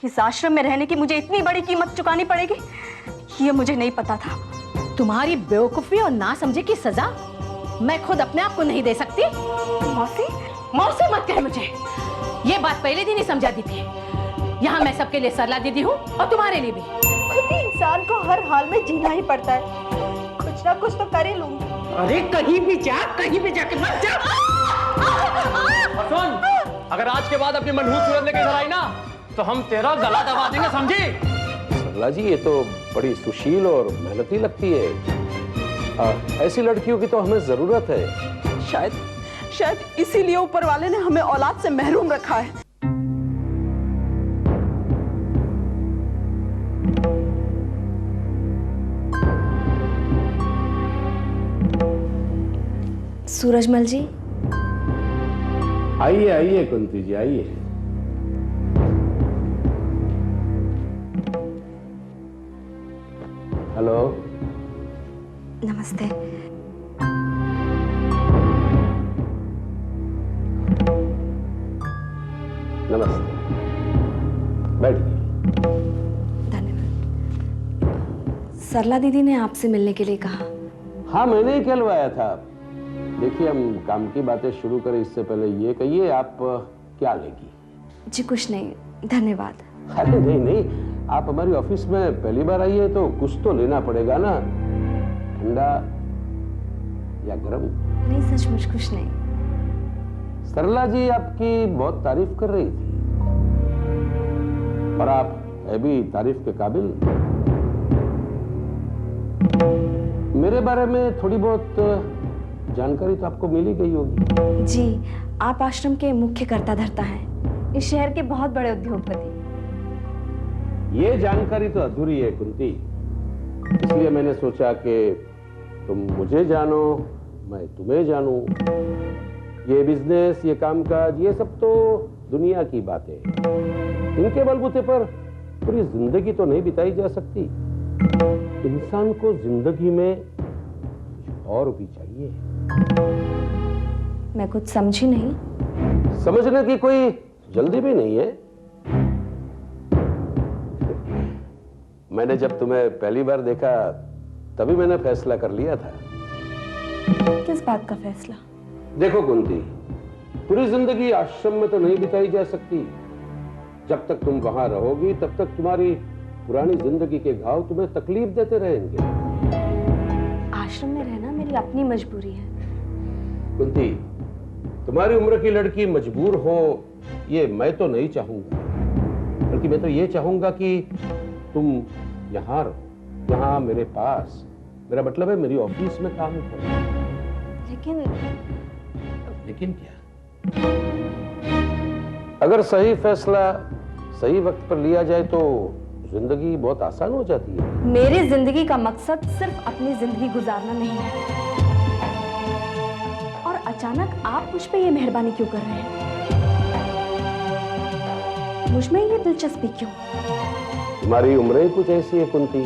इस आश्रम में रहने की मुझे इतनी बड़ी कीमत चुकानी पड़ेगी, ये मुझे नहीं पता था। तुम्हारी बेवकूफी और ना समझे की सजा मैं खुद अपने आप को नहीं दे सकती। मौसी, मौसी मत कह मुझे, ये बात पहले दिन ही समझा दी थी। यहाँ मैं सबके लिए सरला दीदी हूँ और तुम्हारे लिए भी। खुद ही इंसान को हर हाल में जीना ही पड़ता है, कुछ ना कुछ तो कर ही लूंगी। अरे कहीं भी जाके मत जा। सुन, अगर आज के बाद अपनी मनहूस सूरत लेके घर आई ना तो हम तेरा गला दबा देंगे, समझी? सरला जी, ये तो बड़ी सुशील और मेहनती लगती है। ऐसी लड़कियों की तो हमें जरूरत है। शायद इसीलिए ऊपर वाले ने हमें औलाद से महरूम रखा है। सूरजमल जी, आइए आइए कुंती जी, आइए। हेलो, नमस्ते। नमस्ते, बैठिए। धन्यवाद। सरला दीदी ने आपसे मिलने के लिए कहा। हाँ, मैंने ही कहलवाया था। देखिए, हम काम की बातें शुरू करें इससे पहले ये कहिए, आप क्या लेगी? जी कुछ नहीं, धन्यवाद। अरे नहीं नहीं, आप हमारी ऑफिस में पहली बार आई है तो कुछ तो लेना पड़ेगा ना। ठंडा या गरम? नहीं, सचमुच कुछ नहीं। सरला जी आपकी बहुत तारीफ कर रही थी और आप है भी तारीफ के काबिल। मेरे बारे में थोड़ी बहुत जानकारी तो आपको मिल ही गई होगी। जी, आप आश्रम के मुख्य कर्ता धर्ता हैं, इस शहर के बहुत बड़े उद्योगपति। ये जानकारी तो अधूरी है कुंती, इसलिए मैंने सोचा कि तुम मुझे जानो, मैं तुम्हें जानूं। ये बिजनेस, ये कामकाज, ये सब तो दुनिया की बातें हैं। इनके बलबूते पर पूरी जिंदगी तो नहीं बिताई जा सकती। इंसान को जिंदगी में और भी चाहिए। मैं कुछ समझी नहीं। समझने की कोई जल्दी भी नहीं है। मैंने जब तुम्हें पहली बार देखा तभी मैंने फैसला कर लिया था। किस बात का फैसला? देखो कुंती, पूरी जिंदगी आश्रम में तो नहीं बिताई जा सकती। जब तक तुम वहां रहोगी तब तक तुम्हारी पुरानी जिंदगी के घाव तुम्हें तकलीफ देते रहेंगे। आश्रम में रहना मेरी अपनी मजबूरी है। कुंती, तुम्हारी उम्र की लड़की मजबूर हो ये मैं तो नहीं चाहूंगा, बल्कि मैं तो ये चाहूंगा कि तुम यहाँ रहो, यहाँ मेरे पास। मेरा मतलब है मेरी ऑफिस में काम करो। लेकिन क्या? अगर सही फैसला सही वक्त पर लिया जाए तो जिंदगी बहुत आसान हो जाती है। मेरी जिंदगी का मकसद सिर्फ अपनी जिंदगी गुजारना नहीं है। और अचानक आप मुझ पे ये मेहरबानी क्यों कर रहे हैं? मुझ में ये दिलचस्पी क्यों? तुम्हारी उम्र ही कुछ ऐसी है कुंती,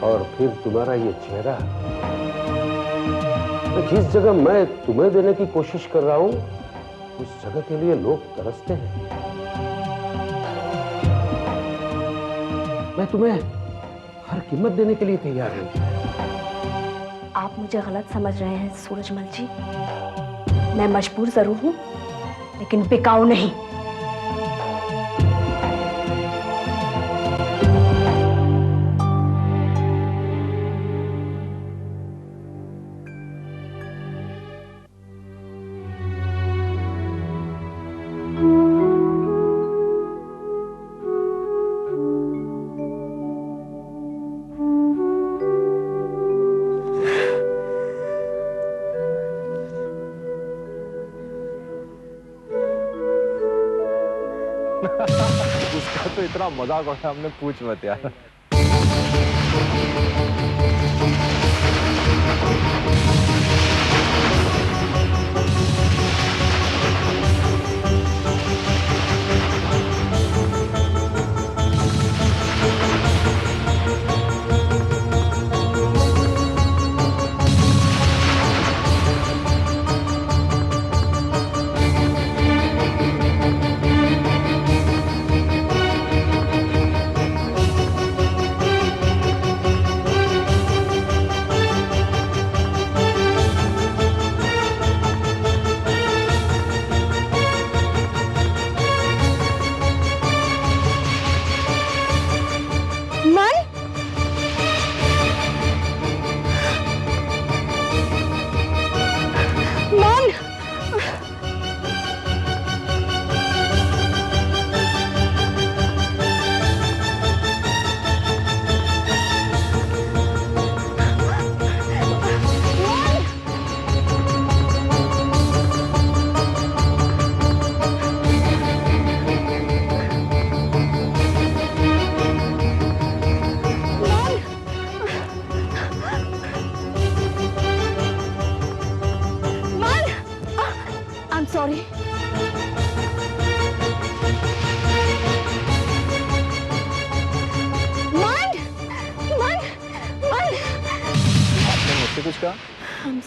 और फिर तुम्हारा ये चेहरा। जिस जगह मैं तुम्हें देने की कोशिश कर रहा हूं उस जगह के लिए लोग तरसते हैं। मैं तुम्हें हर कीमत देने के लिए तैयार हूं। आप मुझे गलत समझ रहे हैं सूरजमल जी। मैं मजबूर जरूर हूं, लेकिन बिकाऊ नहीं। उसका तो इतना मजाक उठाया हमने, पूछ मत यार।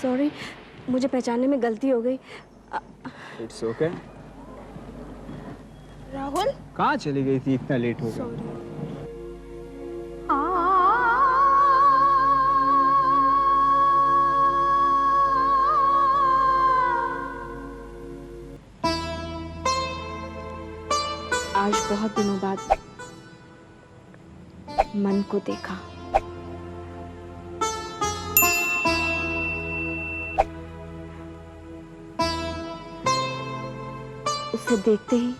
सॉरी, मुझे पहचानने में गलती हो गई। It's okay. राहुल, कहाँ चली गई थी, इतना लेट हो गया? आज बहुत दिनों बाद मन को देखा। उसे देखते ही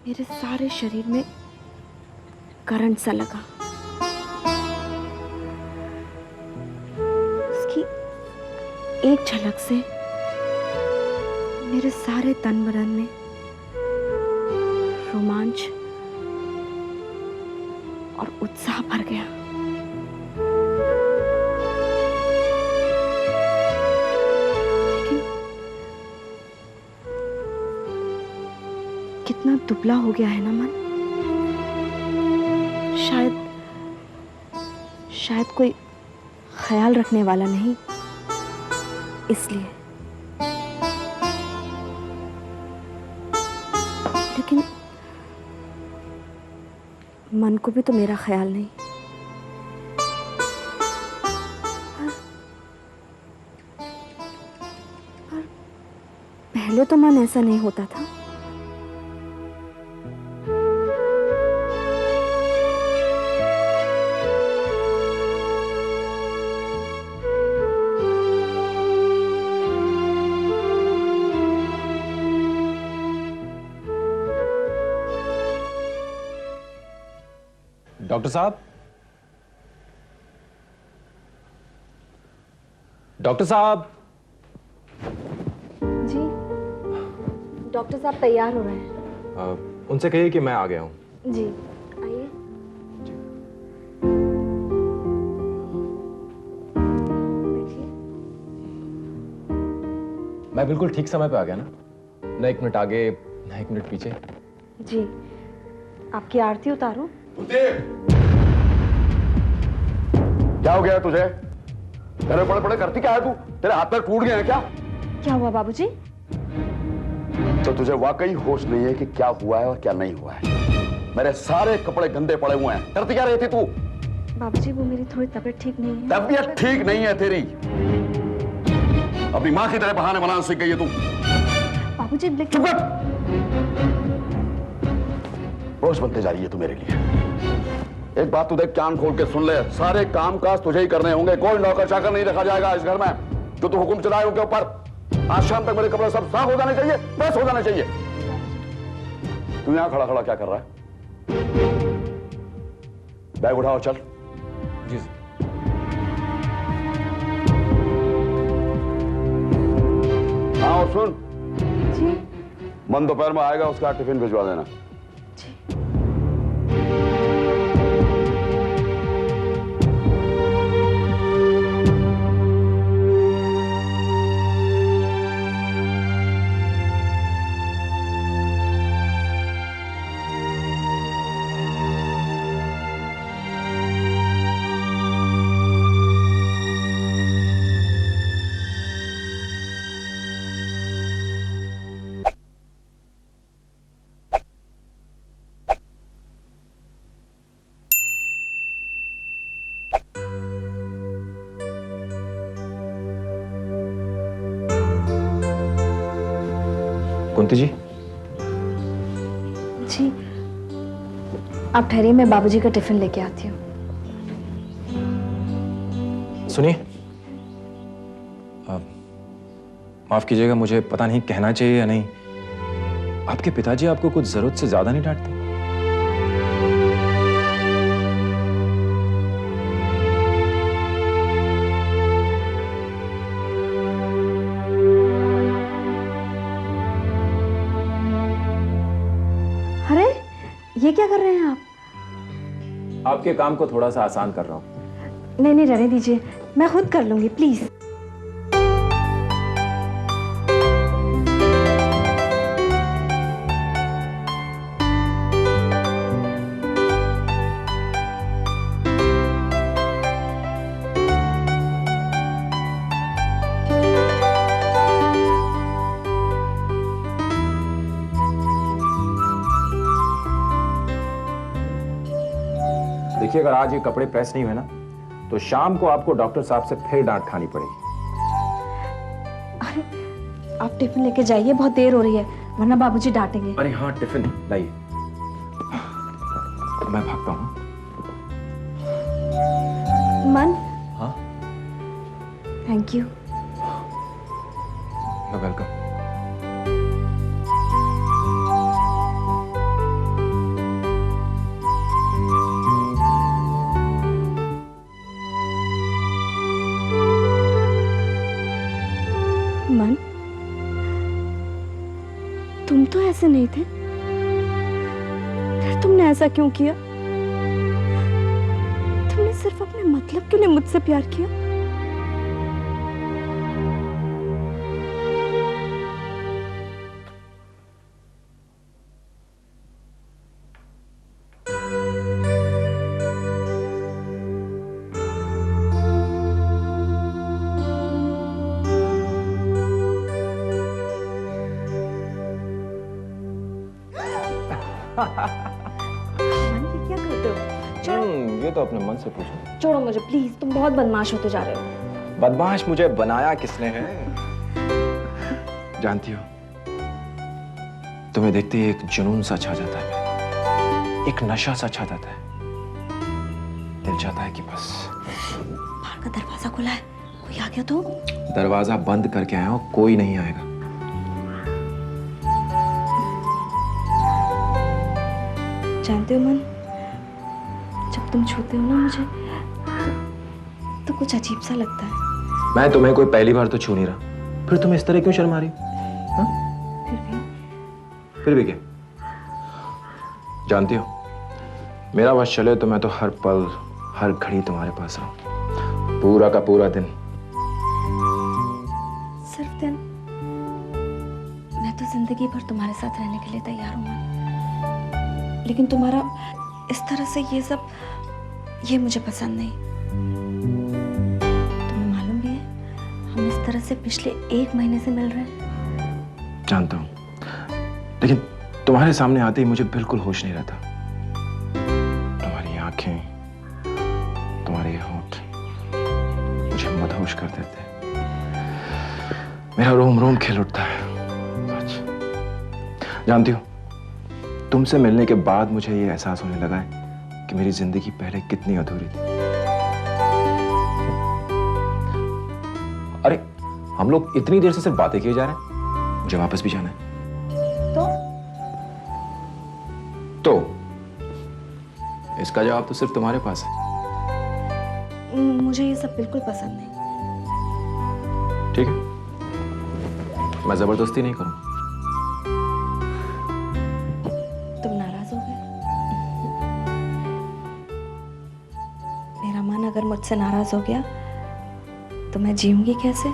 मेरे सारे शरीर में करंट सा लगा। उसकी एक झलक से मेरे सारे तन बदन में रोमांच और उत्साह भर गया। लेकिन कितना दुबला हो गया है ना मन। शायद कोई ख्याल रखने वाला नहीं, इसलिए। लेकिन मन को भी तो मेरा ख्याल नहीं। पर पहले तो मन ऐसा नहीं होता था। डॉक्टर साहब, डॉक्टर साहब। जी, डॉक्टर साहब तैयार हो रहे हैं। उनसे कहिए कि मैं आ गया हूं। जी, आइए। बैठिए। मैं बिल्कुल ठीक समय पे आ गया ना? न 1 मिनट आगे न 1 मिनट पीछे। जी, आपकी आरती उतारूं? क्या हो गया है तुझे? तेरे पड़े पड़े करती क्या है तू? तेरे हाथ पैर टूट गए हैं क्या? क्या हुआ बाबूजी? तो तुझे वाकई होश नहीं है कि क्या हुआ है और क्या नहीं हुआ है। मेरे सारे कपड़े गंदे पड़े हुए हैं। करती क्या रही थी तू? बाबूजी, वो मेरी थोड़ी तबीयत ठीक नहीं है। तबीयत ठीक नहीं है तेरी? अपनी माँ की तरह बहाने बनाना सीख गई है तू। बाबूजी, चुप कर। बोझ बनते जा रही है तू मेरे लिए। एक बात तू देख, कान खोल के सुन ले, सारे काम काज तुझे ही करने होंगे। कोई नौकर चाकर नहीं रखा जाएगा इस घर में। जो तू हुक्म चलाए उनके ऊपर। आज शाम तक मेरे कपड़े सब साफ हो जाने चाहिए, प्रेस हो जाने चाहिए। तू यहां खड़ा खड़ा क्या कर रहा है? बैग उठाओ, चल। जी। हाँ, और सुन, जी। मन दोपहर में आएगा, उसका टिफिन भिजवा देना। कुंती जी। जी, आप ठहरिए, मैं बाबूजी का टिफिन लेके आती हूँ। सुनिए, माफ कीजिएगा, मुझे पता नहीं कहना चाहिए या नहीं, आपके पिताजी आपको कुछ जरूरत से ज्यादा नहीं डांटते? अरे, ये क्या कर रहे हैं आप? आपके काम को थोड़ा सा आसान कर रहा हूं। नहीं, रहने दीजिए, मैं खुद कर लूंगी, प्लीज। देखिए, अगर आज ये कपड़े प्रेस नहीं हुए ना तो शाम को आपको डॉक्टर साहब से फिर डांट खानी पड़ेगी। अरे आप टिफिन लेके जाइए, बहुत देर हो रही है, वरना बाबूजी डांटेंगे। अरे हाँ, टिफिन लाइए। मैं भागता हूँ। मन, हाँ, थैंक यू। वेलकम। मन, तुम तो ऐसे नहीं थे, फिर तुमने ऐसा क्यों किया? तुमने सिर्फ अपने मतलब के लिए मुझसे प्यार किया? मन, ये क्या करते हो? छोड़ो, ये तो अपने मन से पूछो। छोड़ो मुझे प्लीज, तुम बहुत बदमाश होते जा रहे हो। बदमाश मुझे बनाया किसने है? जानती हो, तुम्हें देखते ही एक जुनून सा छा जाता है, एक नशा सा छा जाता है। दिल चाहता है कि बस बाहर का दरवाजा खुला है, कोई आ गया तो? दरवाजा बंद करके आया हूं, कोई नहीं आएगा। जानते हो मन, जब तुम छूते हो ना मुझे तो कुछ अजीब सा लगता है। मैं तुम्हें कोई पहली बार तो छू नहीं रहा, फिर तुम इस तरह क्यों शर्मा रही हो? फिर भी क्या? जानती हो, मेरा वश चले तो मैं तो हर पल हर घड़ी तुम्हारे पास रहूं, पूरा का पूरा दिन। सिर्फ दिन? मैं तो जिंदगी भर तुम्हारे साथ रहने के लिए तैयार हूं मन। लेकिन तुम्हारा इस तरह से ये सब, ये मुझे पसंद नहीं। तुम्हें मालूम भी है, हम इस तरह से पिछले 1 महीने से मिल रहे हैं। जानता हूं, लेकिन तुम्हारे सामने आते ही मुझे बिल्कुल होश नहीं रहता। तुम्हारी आंखें, तुम्हारे होंठ मुझे मदहोश कर देते हैं। मेरा रोम रोम खिल उठता है। जानती हो, तुमसे मिलने के बाद मुझे ये एहसास होने लगा है कि मेरी जिंदगी पहले कितनी अधूरी थी। अरे, हम लोग इतनी देर से सिर्फ बातें किए जा रहे हैं, मुझे वापस भी जाना है। तो इसका जवाब तो सिर्फ तुम्हारे पास है। मुझे ये सब बिल्कुल पसंद नहीं। ठीक है, मैं जबरदस्ती नहीं करूं। तुम नाराज हो गए? मेरा मन अगर मुझसे नाराज हो गया तो मैं जीऊंगी कैसे?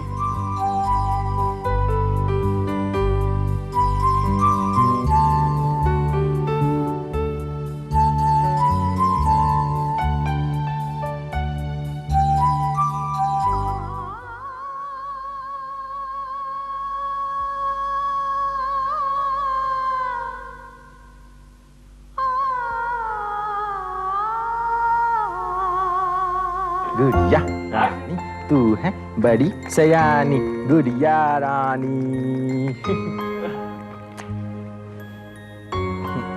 गुड़िया रानी तू है बड़ी सयानी, गुड़िया रानी।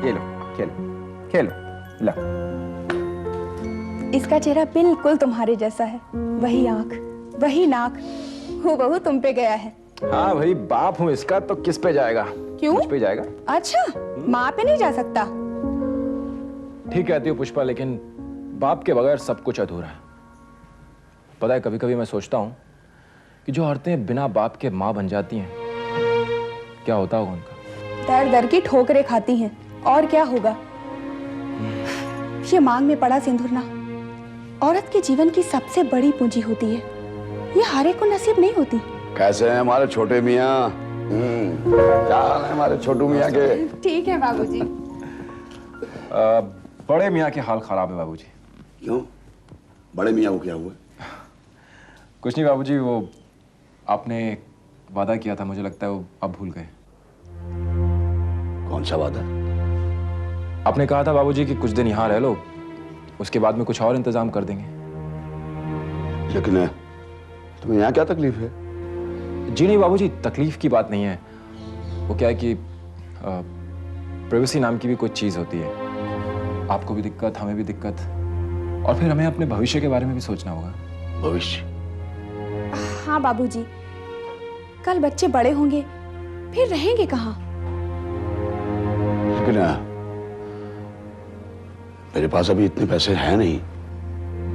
ये लो, खेलो खेलो, लो। इसका चेहरा बिल्कुल तुम्हारे जैसा है, वही आंख, वही नाक, हूबहू तुम पे गया है। हाँ भाई, बाप हूं इसका तो किस पे जाएगा? क्यों? मुझ पे जाएगा। अच्छा, माँ पे नहीं जा सकता? ठीक कहती हो पुष्पा, लेकिन बाप के बगैर सब कुछ अधूरा है। पता है, कभी कभी मैं सोचता हूं कि जो औरतें बिना बाप के माँ बन जाती हैं, क्या होता होगा उनका। दर दर की ठोकरें खाती हैं, और क्या होगा। ये मांग में पड़ा सिंदूर ना औरत के जीवन की सबसे बड़ी पूंजी होती है, ये हर एक को नसीब नहीं होती। कैसे हैं हमारे छोटे मियाँ? क्या हाल है हमारे छोटू मियाँ के? ठीक है बाबूजी। बड़े मियाँ के हाल खराब है बाबूजी। क्यों? बड़े मियाँ को क्या हुआ? कुछ नहीं बाबूजी, वो आपने वादा किया था, मुझे लगता है वो आप भूल गए। कौन सा वादा? आपने कहा था बाबूजी कि कुछ दिन यहाँ रह लो, उसके बाद में कुछ और इंतजाम कर देंगे। लेकिन तुम्हें यहाँ क्या तकलीफ है? जी नहीं बाबूजी, तकलीफ की बात नहीं है। वो क्या है कि प्राइवेसी नाम की भी कोई चीज़ होती है। आपको भी दिक्कत, हमें भी दिक्कत, और फिर हमें अपने भविष्य के बारे में भी सोचना होगा। भविष्य? हाँ बाबूजी, कल बच्चे बड़े होंगे, फिर रहेंगे कहाँ? लेकिन मेरे पास अभी इतने पैसे हैं नहीं।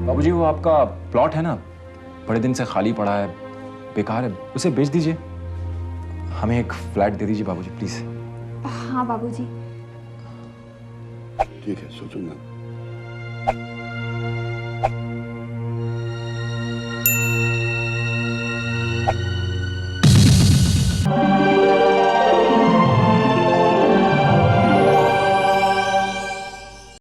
बाबूजी वो आपका प्लॉट है ना, बड़े दिन से खाली पड़ा है, बेकार है, उसे बेच दीजिए। हमें एक फ्लैट दे दीजिए बाबूजी प्लीज। हाँ बाबूजी। ठीक है, सोचूंगा।